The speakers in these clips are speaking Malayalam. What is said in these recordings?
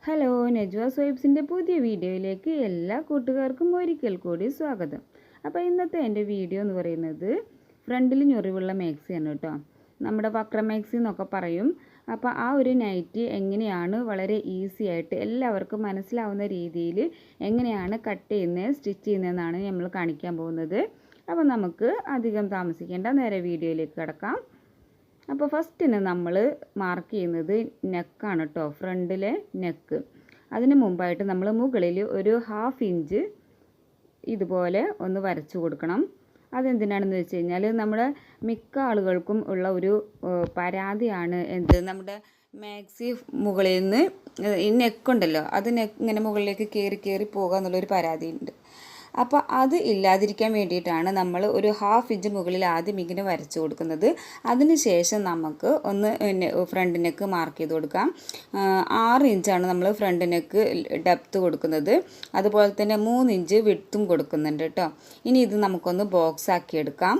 ഹലോ, നെജ്വാസ് വൈബ്സിൻ്റെ പുതിയ വീഡിയോയിലേക്ക് എല്ലാ കൂട്ടുകാർക്കും ഒരിക്കൽ കൂടി സ്വാഗതം. അപ്പോൾ ഇന്നത്തെ എൻ്റെ വീഡിയോ എന്ന് പറയുന്നത് ഫ്രണ്ടിൽ ഞൊറിവുള്ള മാക്സിയാണ് കേട്ടോ. നമ്മുടെ വക്ര മാക്സി എന്നൊക്കെ പറയും. അപ്പോൾ ആ ഒരു നൈറ്റി എങ്ങനെയാണ് വളരെ ഈസി ആയിട്ട് എല്ലാവർക്കും മനസ്സിലാവുന്ന രീതിയിൽ എങ്ങനെയാണ് കട്ട് ചെയ്യുന്നത്, സ്റ്റിച്ച് ചെയ്യുന്നതെന്നാണ് നമ്മൾ കാണിക്കാൻ പോകുന്നത്. അപ്പോൾ നമുക്ക് അധികം താമസിക്കേണ്ട നേരെ വീഡിയോയിലേക്ക് കിടക്കാം. അപ്പോൾ ഫസ്റ്റിന് നമ്മൾ മാർക്ക് ചെയ്യുന്നത് നെക്കാണ് കേട്ടോ, ഫ്രണ്ടിലെ നെക്ക്. അതിന് മുമ്പായിട്ട് നമ്മൾ മുകളിൽ ഒരു 1/2 ഇഞ്ച് ഇതുപോലെ ഒന്ന് വരച്ചു കൊടുക്കണം. അതെന്തിനാണെന്ന് വെച്ച് കഴിഞ്ഞാൽ നമ്മുടെ മിക്ക ആളുകൾക്കും ഉള്ള ഒരു പരാതിയാണ് നമ്മുടെ മാക്സി മുകളിൽ നിന്ന് ഈ നെക്കുണ്ടല്ലോ, അത് ഇങ്ങനെ മുകളിലേക്ക് കയറി പോകുക എന്നുള്ളൊരു പരാതിയുണ്ട്. അപ്പോൾ അത് ഇല്ലാതിരിക്കാൻ വേണ്ടിയിട്ടാണ് നമ്മൾ ഒരു 1/2 ഇഞ്ച് മുകളിൽ ആദ്യം ഇങ്ങനെ വരച്ചു കൊടുക്കുന്നത്. അതിനുശേഷം നമുക്ക് ഒന്ന് ഫ്രണ്ട് നെക്ക് മാർക്ക് ചെയ്ത് കൊടുക്കാം. 6 ഇഞ്ചാണ് നമ്മൾ ഫ്രണ്ട് നെക്ക് ഡെപ്ത്ത് കൊടുക്കുന്നത്. അതുപോലെ തന്നെ 3 ഇഞ്ച് വിഡ്ത്തും കൊടുക്കുന്നുണ്ട് കേട്ടോ. ഇനി ഇത് നമുക്കൊന്ന് ബോക്സ് ആക്കി എടുക്കാം.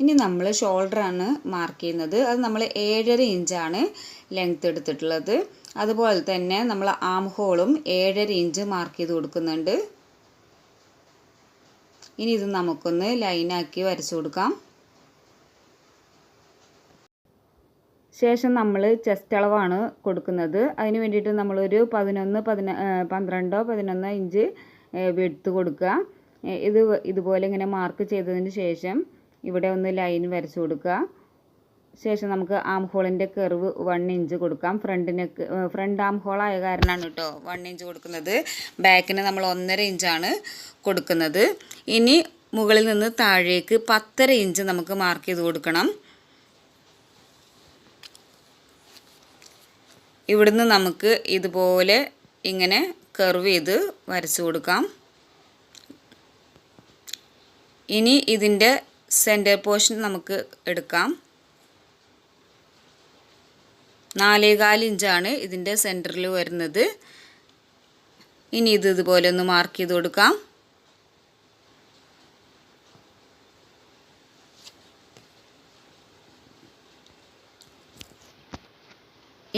ഇനി നമ്മൾ ഷോൾഡറാണ് മാർക്ക് ചെയ്യുന്നത്. അത് നമ്മൾ 7.5 ഇഞ്ചാണ് ലെങ്ത്ത് എടുത്തിട്ടുള്ളത്. അതുപോലെ തന്നെ നമ്മൾ ആം ഹോളും 7.5 ഇഞ്ച് മാർക്ക് ചെയ്ത് കൊടുക്കുന്നുണ്ട്. ഇനി ഇത് നമുക്കൊന്ന് ലൈനാക്കി വരച്ചു കൊടുക്കാം. ശേഷം നമ്മൾ ചെസ്റ്റ് അളവാണ് കൊടുക്കുന്നത്. അതിന് വേണ്ടിയിട്ട് നമ്മളൊരു 12-11 ഇഞ്ച് വിഡ്ത്ത് കൊടുക്കുക. ഇതുപോലെ ഇങ്ങനെ മാർക്ക് ചെയ്തതിന് ശേഷം ഇവിടെ ഒന്ന് ലൈൻ വരച്ചു കൊടുക്കുക. ശേഷം നമുക്ക് ആം ഹോളിൻ്റെ കർവ് 1 ഇഞ്ച് കൊടുക്കാം. ഫ്രണ്ട് ആം ഹോളായ കാരണമാണ് കേട്ടോ 1 ഇഞ്ച് കൊടുക്കുന്നത്. ബാക്കിന് നമ്മൾ 1.5 ഇഞ്ചാണ് കൊടുക്കുന്നത്. ഇനി മുകളിൽ നിന്ന് താഴേക്ക് 10.5 ഇഞ്ച് നമുക്ക് മാർക്ക് ചെയ്ത് കൊടുക്കണം. ഇവിടുന്ന് നമുക്ക് ഇതുപോലെ ഇങ്ങനെ കർവ് ചെയ്ത് വരച്ചു കൊടുക്കാം. ഇനി ഇതിൻ്റെ സെൻറ്റർ പോർഷൻ നമുക്ക് എടുക്കാം. 4.25 ഇഞ്ചാണ് ഇതിൻ്റെ സെൻറ്ററിൽ വരുന്നത്. ഇനി ഇത് ഇതുപോലെ ഒന്ന് മാർക്ക് ചെയ്ത് കൊടുക്കാം.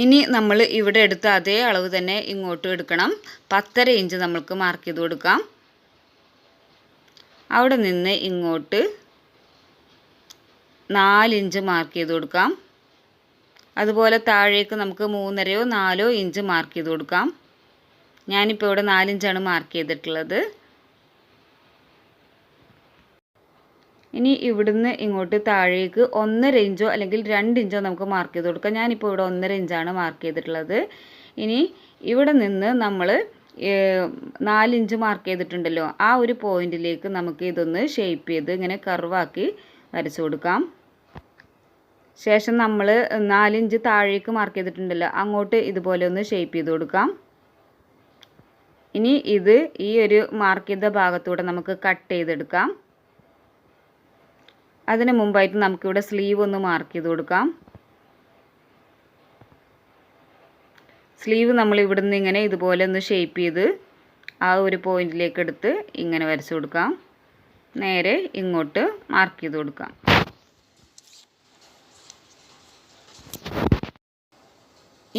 ഇനി നമ്മൾ ഇവിടെ എടുത്ത അതേ അളവ് തന്നെ ഇങ്ങോട്ടും എടുക്കണം. 10.5 ഇഞ്ച് നമ്മൾക്ക് മാർക്ക് ചെയ്ത് കൊടുക്കാം. അവിടെ നിന്ന് ഇങ്ങോട്ട് 4 ഇഞ്ച് മാർക്ക് ചെയ്ത് കൊടുക്കാം. അതുപോലെ താഴേക്ക് നമുക്ക് 3.5-4 ഇഞ്ച് മാർക്ക് ചെയ്ത് കൊടുക്കാം. ഞാനിപ്പോൾ ഇവിടെ 4 ഇഞ്ചാണ് മാർക്ക് ചെയ്തിട്ടുള്ളത്. ഇനി ഇവിടുന്ന് ഇങ്ങോട്ട് താഴേക്ക് 1.5 ഇഞ്ചോ അല്ലെങ്കിൽ 2 ഇഞ്ചോ നമുക്ക് മാർക്ക് ചെയ്ത് കൊടുക്കാം. ഞാനിപ്പോൾ ഇവിടെ 1.5 ഇഞ്ചാണ് മാർക്ക് ചെയ്തിട്ടുള്ളത്. ഇനി ഇവിടെ നിന്ന് നമ്മൾ 4 ഇഞ്ച് മാർക്ക് ചെയ്തിട്ടുണ്ടല്ലോ, ആ ഒരു പോയിന്റിലേക്ക് നമുക്ക് ഇതൊന്ന് ഷേപ്പ് ചെയ്ത് ഇങ്ങനെ കർവാക്കി വരച്ചു കൊടുക്കാം. ശേഷം നമ്മൾ 4 ഇഞ്ച് താഴേക്ക് മാർക്ക് ചെയ്തിട്ടുണ്ടല്ലോ, അങ്ങോട്ട് ഇതുപോലെ ഒന്ന് ഷേപ്പ് ചെയ്ത് കൊടുക്കാം. ഇനി ഇത് ഈ ഒരു മാർക്ക് ചെയ്ത ഭാഗത്തൂടെ നമുക്ക് കട്ട് ചെയ്തെടുക്കാം. അതിന് മുമ്പായിട്ട് നമുക്കിവിടെ സ്ലീവ് ഒന്ന് മാർക്ക് ചെയ്ത് കൊടുക്കാം. സ്ലീവ് നമ്മൾ ഇവിടുന്ന് ഇങ്ങനെ ഇതുപോലെ ഒന്ന് ഷേപ്പ് ചെയ്ത് ആ ഒരു പോയിന്റിലേക്ക് എടുത്ത് ഇങ്ങനെ വരച്ചു കൊടുക്കാം. നേരെ ഇങ്ങോട്ട് മാർക്ക് ചെയ്ത് കൊടുക്കാം.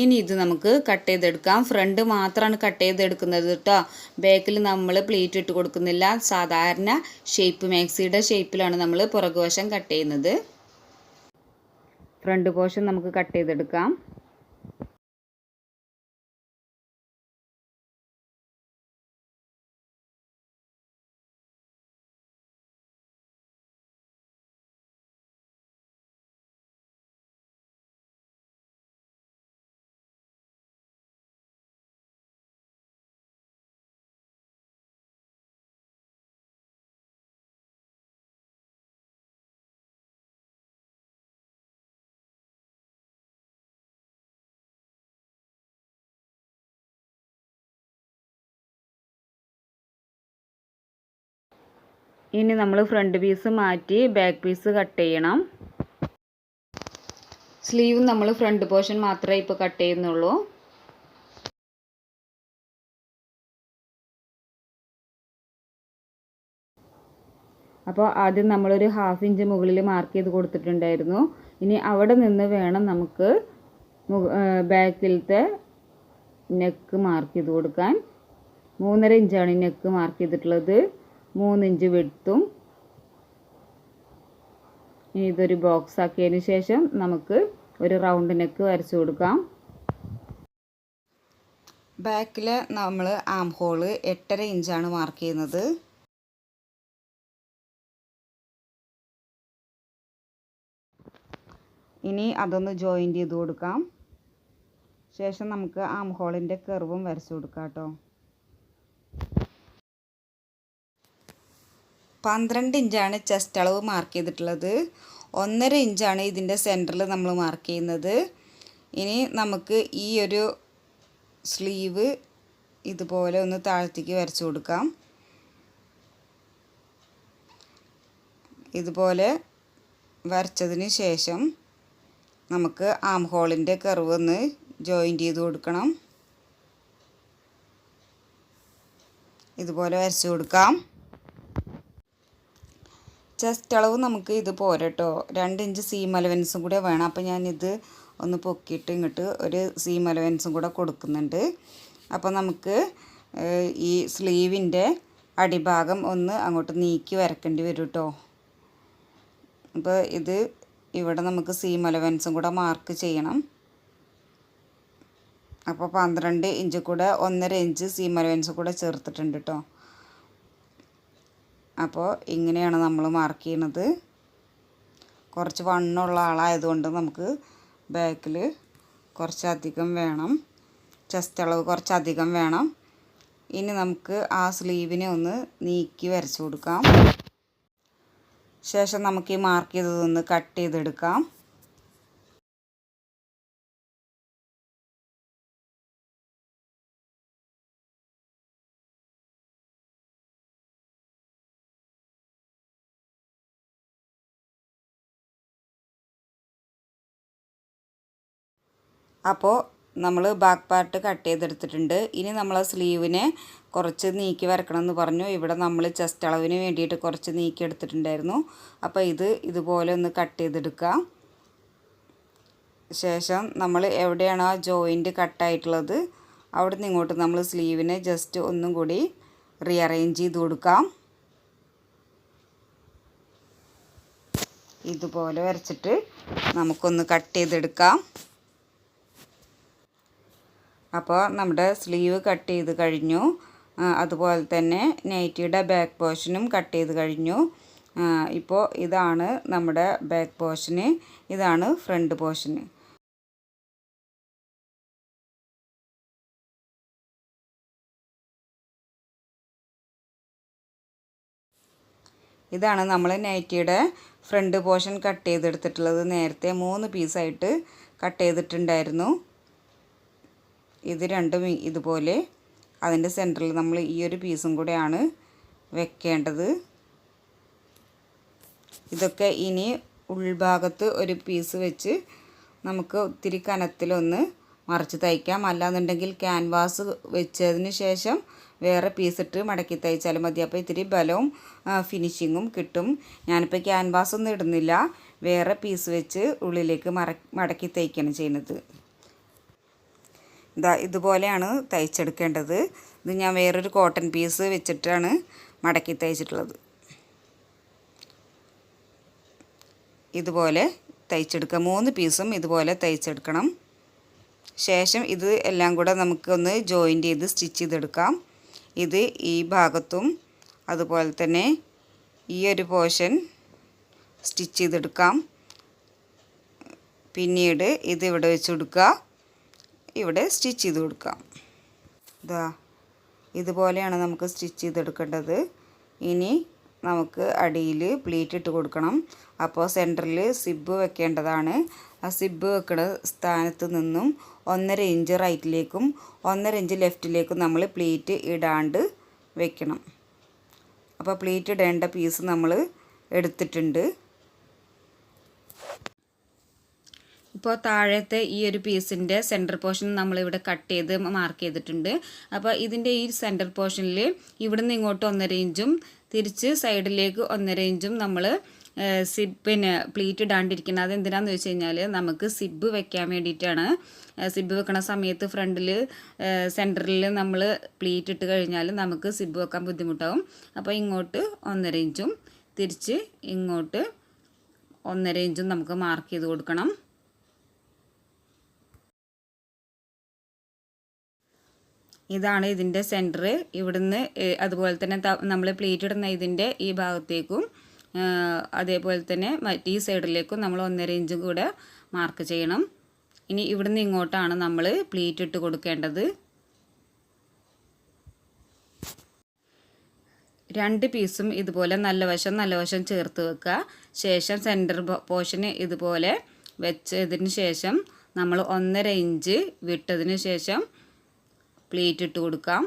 ഇനി ഇത് നമുക്ക് കട്ട് ചെയ്തെടുക്കാം. ഫ്രണ്ട് മാത്രമാണ് കട്ട് ചെയ്തെടുക്കുന്നത് കേട്ടോ. ബാക്കിൽ നമ്മൾ പ്ലീറ്റ് ഇട്ട് കൊടുക്കുന്നില്ല. സാധാരണ ഷേപ്പ് മാക്സിയുടെ ഷേപ്പിലാണ് നമ്മൾ പുറകുവശം കട്ട് ചെയ്യുന്നത്. ഫ്രണ്ട് പോർഷൻ നമുക്ക് കട്ട് ചെയ്തെടുക്കാം. ഇനി നമ്മൾ ഫ്രണ്ട് പീസ് മാറ്റി ബാക്ക് പീസ് കട്ട് ചെയ്യണം. സ്ലീവ് നമ്മൾ ഫ്രണ്ട് പോർഷൻ മാത്രമേ ഇപ്പോൾ കട്ട് ചെയ്യുന്നുള്ളൂ. അപ്പോൾ ആദ്യം നമ്മളൊരു 1/2 ഇഞ്ച് മുകളിൽ മാർക്ക് ചെയ്ത് കൊടുത്തിട്ടുണ്ടായിരുന്നു. ഇനി അവിടെ നിന്ന് വേണം നമുക്ക് ബാക്കിലത്തെ നെക്ക് മാർക്ക് ചെയ്ത് കൊടുക്കാൻ. 3.5 ഇഞ്ചാണ് നെക്ക് മാർക്ക് ചെയ്തിട്ടുള്ളത്. 3 ഇഞ്ച് വിഡ്ത്തും. ഇനി ഇതൊരു ബോക്സ് ആക്കിയതിന് ശേഷം നമുക്ക് ഒരു റൗണ്ട് നെക്ക് വരച്ചു കൊടുക്കാം. ബാക്കിൽ നമ്മൾ ആം ഹോള് 8.5 ഇഞ്ചാണ് മാർക്ക് ചെയ്യുന്നത്. ഇനി അതൊന്ന് ജോയിൻറ്റ് ചെയ്ത് കൊടുക്കാം. ശേഷം നമുക്ക് ആം ഹോളിൻ്റെ കർവും വരച്ചു കൊടുക്കാം കേട്ടോ. 12 ഇഞ്ചാണ് ചെസ്റ്റ് അളവ് മാർക്ക് ചെയ്തിട്ടുള്ളത്. 1.5 ഇഞ്ചാണ് ഇതിൻ്റെ സെൻറ്ററിൽ നമ്മൾ മാർക്ക് ചെയ്യുന്നത്. ഇനി നമുക്ക് ഈ ഒരു സ്ലീവ് ഇതുപോലെ ഒന്ന് താഴത്തേക്ക് വരച്ചു കൊടുക്കാം. ഇതുപോലെ വരച്ചതിന് ശേഷം നമുക്ക് ആം ഹോളിൻ്റെ കർവ് ഒന്ന് ജോയിൻറ്റ് ചെയ്ത് കൊടുക്കണം. ഇതുപോലെ വരച്ചു കൊടുക്കാം. ചെസ്റ്റ് അളവ് നമുക്ക് ഇത് പോരാ കേട്ടോ. 2 ഇഞ്ച് സീം അലവൻസും കൂടെ വേണം. അപ്പോൾ ഞാനിത് ഒന്ന് പൊക്കിയിട്ട് ഇങ്ങോട്ട് ഒരു സീം അലവൻസും കൂടെ കൊടുക്കുന്നുണ്ട്. അപ്പോൾ നമുക്ക് ഈ സ്ലീവിൻ്റെ അടിഭാഗം ഒന്ന് അങ്ങോട്ട് നീക്കി വരക്കേണ്ടി വരും കേട്ടോ. അപ്പോൾ ഇത് ഇവിടെ നമുക്ക് സീം അലവൻസും കൂടെ മാർക്ക് ചെയ്യണം. അപ്പോൾ 12 ഇഞ്ച് കൂടെ 1.5 ഇഞ്ച് സീം അലവൻസ് കൂടെ ചേർത്തിട്ടുണ്ട് കേട്ടോ. അപ്പോൾ ഇങ്ങനെയാണ് നമ്മൾ മാർക്ക് ചെയ്യുന്നത്. കുറച്ച് വണ്ണമുള്ള ആളായതുകൊണ്ട് നമുക്ക് ബാക്കിൽ കുറച്ചധികം വേണം. ചെസ്റ്റ് അളവ് കുറച്ചധികം വേണം. ഇനി നമുക്ക് ആ സ്ലീവിനെ ഒന്ന് നീക്കി വരച്ചു കൊടുക്കാം. ശേഷം നമുക്ക് ഈ മാർക്ക് ചെയ്തതൊന്ന് കട്ട് ചെയ്തെടുക്കാം. അപ്പോൾ നമ്മൾ ബാക്ക് പാർട്ട് കട്ട് ചെയ്തെടുത്തിട്ടുണ്ട്. ഇനി നമ്മൾ ആ സ്ലീവിനെ കുറച്ച് നീക്കി വരക്കണം എന്ന് പറഞ്ഞു. ഇവിടെ നമ്മൾ ചെസ്റ്റ് അളവിന് വേണ്ടിയിട്ട് കുറച്ച് നീക്കി എടുത്തിട്ടുണ്ടായിരുന്നു. അപ്പോൾ ഇതുപോലെ ഒന്ന് കട്ട് ചെയ്തെടുക്കാം. ശേഷം നമ്മൾ എവിടെയാണോ ആ ജോയിൻറ്റ് കട്ടായിട്ടുള്ളത് അവിടെ നിന്ന് ഇങ്ങോട്ട് നമ്മൾ സ്ലീവിനെ ജസ്റ്റ് ഒന്നും കൂടി റീഅറേഞ്ച് ചെയ്ത് കൊടുക്കാം. ഇതുപോലെ വരച്ചിട്ട് നമുക്കൊന്ന് കട്ട് ചെയ്തെടുക്കാം. അപ്പോൾ നമ്മുടെ സ്ലീവ് കട്ട് ചെയ്ത് കഴിഞ്ഞു. അതുപോലെ തന്നെ നൈറ്റിയുടെ ബാക്ക് പോർഷനും കട്ട് ചെയ്ത് കഴിഞ്ഞു. ഇപ്പോൾ ഇതാണ് നമ്മുടെ ബാക്ക് പോർഷന്, ഇതാണ് ഫ്രണ്ട് പോർഷന്. ഇതാണ് നമ്മൾ നൈറ്റിയുടെ ഫ്രണ്ട് പോർഷൻ കട്ട് ചെയ്തെടുത്തിട്ടുള്ളത്. നേരത്തെ 3 പീസായിട്ട് കട്ട് ചെയ്തിട്ടുണ്ടായിരുന്നു. ഇത് രണ്ടും ഇതുപോലെ അതിൻ്റെ സെൻറ്ററിൽ നമ്മൾ ഈ ഒരു പീസും കൂടെയാണ് വെക്കേണ്ടത്. ഇതൊക്കെ ഇനി ഉൾഭാഗത്ത് ഒരു പീസ് വെച്ച് നമുക്ക് ഒത്തിരി കനത്തിലൊന്ന് മറിച്ച് തയ്ക്കാം. അല്ലാന്നുണ്ടെങ്കിൽ ക്യാൻവാസ് വെച്ചതിന് ശേഷം വേറെ പീസിട്ട് മടക്കി തയ്ച്ചാലും മതി. അപ്പോൾ ഇത്തിരി ബലവും ഫിനിഷിങ്ങും കിട്ടും. ഞാനിപ്പോൾ ക്യാൻവാസ് ഒന്നും ഇടുന്നില്ല, വേറെ പീസ് വെച്ച് ഉള്ളിലേക്ക് മടക്കി തയ്ക്കുകയാണ് ചെയ്യുന്നത്. ഇതുപോലെയാണ് തയ്ച്ചെടുക്കേണ്ടത്. ഇത് ഞാൻ വേറൊരു കോട്ടൺ പീസ് വെച്ചിട്ടാണ് മടക്കി തയ്ച്ചിട്ടുള്ളത്. ഇതുപോലെ തയ്ച്ചെടുക്കുക. 3 പീസും ഇതുപോലെ തയ്ച്ചെടുക്കണം. ശേഷം ഇത് എല്ലാം കൂടെ നമുക്കൊന്ന് ജോയിൻറ്റ് ചെയ്ത് സ്റ്റിച്ച് ചെയ്തെടുക്കാം. ഇത് ഈ ഭാഗത്തും അതുപോലെ തന്നെ ഈ ഒരു പോർഷൻ സ്റ്റിച്ച് ചെയ്തെടുക്കാം. പിന്നീട് ഇത് ഇവിടെ വെച്ച് കൊടുക്കുക, ഇവിടെ സ്റ്റിച്ച് ചെയ്ത് കൊടുക്കാം. ഇതുപോലെയാണ് നമുക്ക് സ്റ്റിച്ച് ചെയ്തെടുക്കേണ്ടത്. ഇനി നമുക്ക് അടിയിൽ പ്ലീറ്റ് ഇട്ട് കൊടുക്കണം. അപ്പോൾ സെൻറ്ററിൽ സിബ്ബ് വെക്കേണ്ടതാണ്. ആ സിബ്ബ് വെക്കുന്ന സ്ഥാനത്ത് നിന്നും 1.5 ഇഞ്ച് റൈറ്റിലേക്കും 1.5 ഇഞ്ച് ലെഫ്റ്റിലേക്കും നമ്മൾ പ്ലീറ്റ് ഇടാണ്ട് വെക്കണം. അപ്പോൾ പ്ലീറ്റ് ഇടേണ്ട പീസ് നമ്മൾ എടുത്തിട്ടുണ്ട്. ഇപ്പോൾ അപ്പോൾ താഴത്തെ ഈ ഒരു പീസിൻ്റെ സെൻറ്റർ പോർഷൻ നമ്മളിവിടെ കട്ട് ചെയ്ത് മാർക്ക് ചെയ്തിട്ടുണ്ട്. അപ്പോൾ ഇതിൻ്റെ ഈ സെൻറ്റർ പോർഷനിൽ ഇവിടുന്ന് ഇങ്ങോട്ട് 1.5 ഇഞ്ചും തിരിച്ച് സൈഡിലേക്ക് 1.5 ഇഞ്ചും നമ്മൾ സിബിന് പ്ലീറ്റ് ഇടാണ്ടിരിക്കുന്നത്. അതെന്തിനാണെന്ന് വെച്ച് കഴിഞ്ഞാൽ നമുക്ക് സിബ് വെക്കാൻ വേണ്ടിയിട്ടാണ്. സിബ് വെക്കണ സമയത്ത് ഫ്രണ്ടിൽ സെൻറ്ററിൽ നമ്മൾ പ്ലീറ്റ് ഇട്ട് കഴിഞ്ഞാൽ നമുക്ക് സിബ് വെക്കാൻ ബുദ്ധിമുട്ടാവും. അപ്പോൾ ഇങ്ങോട്ട് 1.5 ഇഞ്ചും തിരിച്ച് ഇങ്ങോട്ട് 1.5 ഇഞ്ചും നമുക്ക് മാർക്ക് ചെയ്ത് കൊടുക്കണം. ഇതാണ് ഇതിൻ്റെ സെൻറ്റർ. ഇവിടുന്ന് അതുപോലെ തന്നെ നമ്മൾ പ്ലേറ്റ് ഇടുന്ന ഇതിൻ്റെ ഈ ഭാഗത്തേക്കും അതേപോലെ തന്നെ മറ്റേ ഈ സൈഡിലേക്കും നമ്മൾ 1.5 ഇഞ്ചും കൂടെ മാർക്ക് ചെയ്യണം. ഇനി ഇവിടുന്ന് ഇങ്ങോട്ടാണ് നമ്മൾ പ്ലേറ്റ് ഇട്ട് കൊടുക്കേണ്ടത്. 2 പീസും ഇതുപോലെ നല്ല വശം ചേർത്ത് വെക്കുക. ശേഷം സെൻറ്റർ പോർഷന് ഇതുപോലെ വെച്ചതിന് ശേഷം നമ്മൾ 1.5 ഇഞ്ച് വിട്ടതിന് ശേഷം പ്ലേറ്റ് ഇട്ട് കൊടുക്കാം.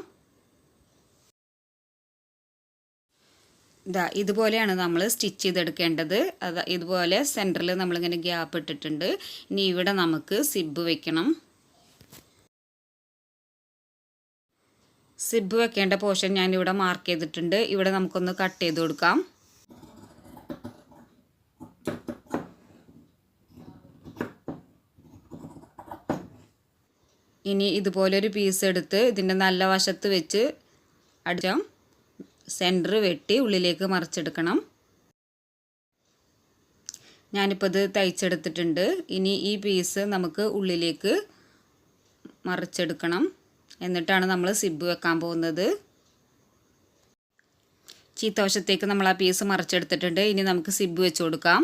ഇതുപോലെയാണ് നമ്മൾ സ്റ്റിച്ച് ചെയ്തെടുക്കേണ്ടത്. ഇതുപോലെ സെൻറ്ററിൽ നമ്മളിങ്ങനെ ഗ്യാപ്പ് ഇട്ടിട്ടുണ്ട്. ഇനി ഇവിടെ നമുക്ക് സിബ് വെക്കണം. സിബ് വെക്കേണ്ട പോർഷൻ ഞാനിവിടെ മാർക്ക് ചെയ്തിട്ടുണ്ട്. ഇവിടെ നമുക്കൊന്ന് കട്ട് ചെയ്ത് കൊടുക്കാം. ഇനി ഇതുപോലൊരു പീസ് എടുത്ത് ഇതിൻ്റെ നല്ല വശത്ത് വെച്ച് അടിച്ചാൽ സെൻറ്റർ വെട്ടി ഉള്ളിലേക്ക് മറിച്ചെടുക്കണം. ഞാനിപ്പോൾ ഇത് തയ്ച്ചെടുത്തിട്ടുണ്ട്. ഇനി ഈ പീസ് നമുക്ക് ഉള്ളിലേക്ക് മറിച്ചെടുക്കണം. എന്നിട്ടാണ് നമ്മൾ സിബ് വെക്കാൻ പോകുന്നത്. ചീത്തവശത്തേക്ക് നമ്മൾ ആ പീസ് മറിച്ചെടുത്തിട്ടുണ്ട്. ഇനി നമുക്ക് സിബ് വെച്ച് കൊടുക്കാം.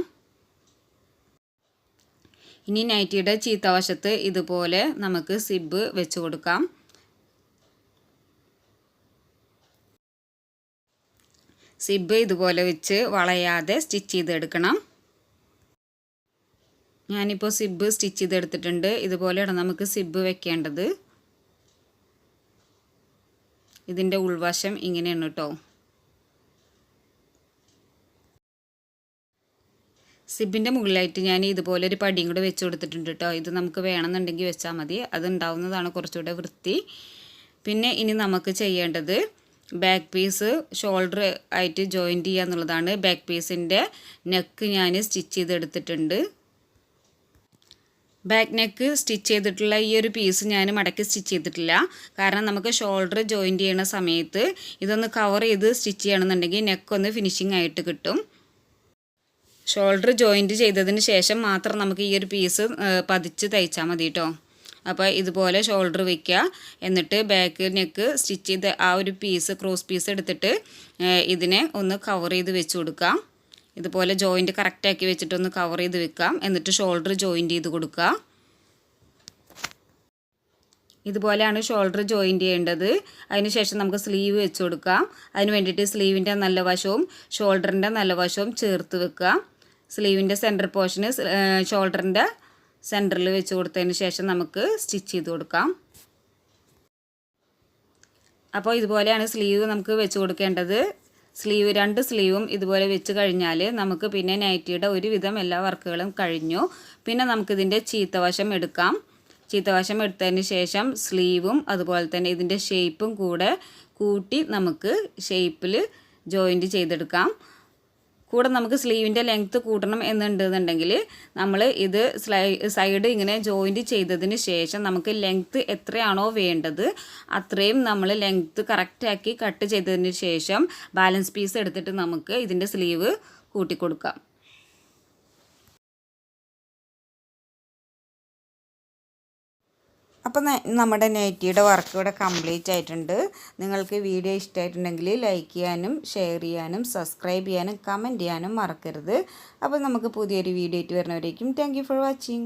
ഇനി നൈറ്റിയുടെ ചീത്തവശത്ത് ഇതുപോലെ നമുക്ക് സിബ് വെച്ച് കൊടുക്കാം. സിബ് ഇതുപോലെ വെച്ച് വളയാതെ സ്റ്റിച്ച് ചെയ്തെടുക്കണം. ഞാനിപ്പോൾ സിബ് സ്റ്റിച്ച് ചെയ്തെടുത്തിട്ടുണ്ട്. ഇതുപോലെയാണ് നമുക്ക് സിബ് വെക്കേണ്ടത്. ഇതിൻ്റെ ഉൾവശം ഇങ്ങനെയാണ് കേട്ടോ. സിബിൻ്റെ മുകളിലായിട്ട് ഞാൻ ഇതുപോലെ ഒരു പടിയും കൂടെ വെച്ച് കൊടുത്തിട്ടുണ്ട് കേട്ടോ. ഇത് നമുക്ക് വേണമെന്നുണ്ടെങ്കിൽ വെച്ചാൽ മതി. അത് ഉണ്ടാവുന്നതാണ് കുറച്ചുകൂടെ വൃത്തി. പിന്നെ ഇനി നമുക്ക് ചെയ്യേണ്ടത് ബാക്ക് പീസ് ഷോൾഡർ ആയിട്ട് ജോയിൻറ്റ് ചെയ്യുക എന്നുള്ളതാണ്. ബാക്ക് പീസിൻ്റെ നെക്ക് ഞാൻ സ്റ്റിച്ച് ചെയ്തെടുത്തിട്ടുണ്ട്. ബാക്ക് നെക്ക് സ്റ്റിച്ച് ചെയ്തിട്ടുള്ള ഈ ഒരു പീസ് ഞാൻ മടക്കി സ്റ്റിച്ച് ചെയ്തിട്ടില്ല. കാരണം നമുക്ക് ഷോൾഡർ ജോയിൻറ്റ് ചെയ്യുന്ന സമയത്ത് ഇതൊന്ന് കവർ ചെയ്ത് സ്റ്റിച്ച് ചെയ്യണമെന്നുണ്ടെങ്കിൽ നെക്കൊന്ന് ഫിനിഷിംഗ് ആയിട്ട് കിട്ടും. ഷോൾഡർ ജോയിൻറ്റ് ചെയ്തതിന് ശേഷം മാത്രം നമുക്ക് ഈ ഒരു പീസ് പതിച്ച് തയ്ച്ചാൽ മതി കേട്ടോ. അപ്പോൾ ഇതുപോലെ ഷോൾഡർ വയ്ക്കുക. എന്നിട്ട് ബാക്ക് നെക്ക് സ്റ്റിച്ച് ചെയ്ത് ആ ഒരു പീസ് ക്രോസ് പീസ് എടുത്തിട്ട് ഇതിനെ ഒന്ന് കവർ ചെയ്ത് വെച്ച് കൊടുക്കാം. ഇതുപോലെ ജോയിൻറ്റ് കറക്റ്റാക്കി വെച്ചിട്ടൊന്ന് കവർ ചെയ്ത് വെക്കാം. എന്നിട്ട് ഷോൾഡർ ജോയിൻറ്റ് ചെയ്ത് കൊടുക്കുക. ഇതുപോലെയാണ് ഷോൾഡർ ജോയിൻറ്റ് ചെയ്യേണ്ടത്. അതിനുശേഷം നമുക്ക് സ്ലീവ് വെച്ച് കൊടുക്കാം. അതിന് വേണ്ടിയിട്ട് സ്ലീവിൻ്റെ നല്ല വശവും ഷോൾഡറിൻ്റെ നല്ല വശവും ചേർത്ത് വെക്കുക. സ്ലീവിൻ്റെ സെൻറ്റർ പോർഷന് ഷോൾഡറിൻ്റെ സെൻറ്ററിൽ വെച്ച് കൊടുത്തതിന് ശേഷം നമുക്ക് സ്റ്റിച്ച് ചെയ്ത് കൊടുക്കാം. അപ്പോൾ ഇതുപോലെയാണ് സ്ലീവ് നമുക്ക് വെച്ച് കൊടുക്കേണ്ടത്. സ്ലീവ് 2 സ്ലീവും ഇതുപോലെ വെച്ച് കഴിഞ്ഞാൽ നമുക്ക് പിന്നെ നൈറ്റിയുടെ ഒരുവിധം എല്ലാ വർക്കുകളും കഴിഞ്ഞു. പിന്നെ നമുക്കിതിൻ്റെ ചീത്തവശം എടുക്കാം. ചീത്തവശം എടുത്തതിന് ശേഷം സ്ലീവും അതുപോലെ തന്നെ ഇതിൻ്റെ ഷേപ്പും കൂടെ കൂട്ടി നമുക്ക് ഷേപ്പിൽ ജോയിൻറ്റ് ചെയ്തെടുക്കാം. കൂടെ നമുക്ക് സ്ലീവിൻ്റെ ലെങ്ത്ത് കൂട്ടണം എന്നുണ്ടെന്നുണ്ടെങ്കിൽ നമ്മൾ ഇത് സൈഡ് ഇങ്ങനെ ജോയിൻറ്റ് ചെയ്തതിന് ശേഷം നമുക്ക് ലെങ്ത്ത് എത്രയാണോ വേണ്ടത് അത്രയും നമ്മൾ ലെങ്ത്ത് കറക്റ്റാക്കി കട്ട് ചെയ്തതിന് ശേഷം ബാലൻസ് പീസ് എടുത്തിട്ട് നമുക്ക് ഇതിൻ്റെ സ്ലീവ് കൂട്ടിക്കൊടുക്കാം. അപ്പോൾ നമ്മുടെ നൈറ്റിയുടെ വർക്ക് ഇവിടെ കംപ്ലീറ്റ് ആയിട്ടുണ്ട്. നിങ്ങൾക്ക് വീഡിയോ ഇഷ്ടമായിട്ടുണ്ടെങ്കിൽ ലൈക്ക് ചെയ്യാനും ഷെയർ ചെയ്യാനും സബ്സ്ക്രൈബ് ചെയ്യാനും കമൻറ്റ് ചെയ്യാനും മറക്കരുത്. അപ്പോൾ നമുക്ക് പുതിയൊരു വീഡിയോ ആയിട്ട് വരുന്നവരേക്കും താങ്ക് യു ഫോർ വാച്ചിങ്.